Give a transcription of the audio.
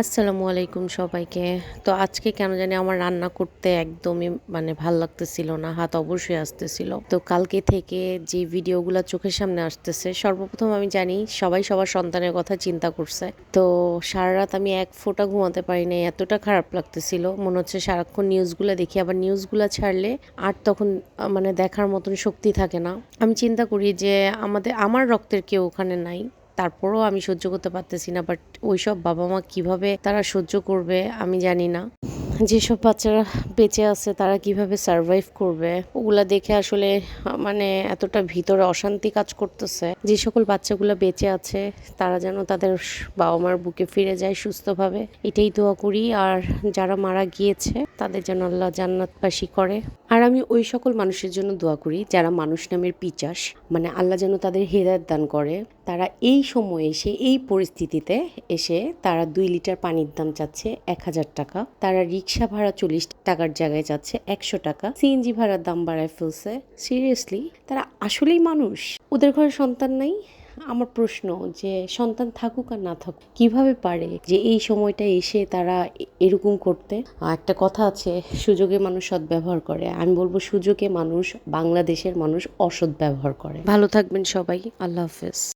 আসসালামু আলাইকুম সবাইকে। তো আজকে কেন জানি আমার রান্না করতে একদমই ভাল লাগতেছিল না। হাত অবশ্যই আসতেছিল। তো কালকে থেকে যে ভিডিওগুলা চোখের সামনে আসতেছে, সর্বপ্রথম আমি জানি সবাই সবার সন্তানের কথা চিন্তা করছে। তো সারারাত আমি এক ফোঁটা ঘুমাতে পারি নাই। এতটা খারাপ লাগতেছিল। মনে হচ্ছে সারাক্ষণ নিউজগুলা দেখি। আবার নিউজগুলা ছাড়লে আর তখন দেখার মতন শক্তি থাকে না। আমি চিন্তা করি যে আমার রক্তের কেউ ওখানে নাই। তারপরেও আমি সহ্য করতে পারতেছি না। বাট ওইসব বাবা মা কিভাবে তারা সহ্য করবে আমি জানি না। যেসব বাচ্চারা বেঁচে আছে তারা কিভাবে সারভাইভ করবে ওগুলা দেখে আসলে এতটা ভিতরে অশান্তি কাজ করতেছে। যে সকল বাচ্চাগুলো বেঁচে আছে তারা যেন তাদের বাবা মার বুকে ফিরে যায় সুস্থভাবে, এটাই দোয়া করি। আর যারা মারা গিয়েছে তাদের যেন আল্লাহ জান্নাতবাসী করে। আর আমি ওই সকল মানুষের জন্য দোয়া করি যারা মানুষ নামের পিচাস, আল্লাহ যেন তাদের হেদায়েত দান করে। তারা এই সময়ে এসে এই পরিস্থিতিতে এসে তারা 2 লিটার পানির দাম চাচ্ছে 1000 টাকা, তারা রিক্সা ভাড়া 40 টাকার জায়গায় যাচ্ছে 100 টাকা, সিএনজি ভাড়ার দাম বাড়ায় ফেলছে। সিরিয়াসলি তারা আসলেই মানুষ? ওদের ঘরে সন্তান নাই? আমার প্রশ্ন যে সন্তান থাকুক আর না থাকুক কিভাবে পারে যে এই সময়টা এসে তারা এরকম করতে? একটা কথা আছে, সুযোগে মানুষ সদ্ব্যবহার করে। আমি বলবো সুযোগে মানুষ, বাংলাদেশের মানুষ অসৎ ব্যবহার করে। ভালো থাকবেন সবাই, আল্লাহ হাফেজ।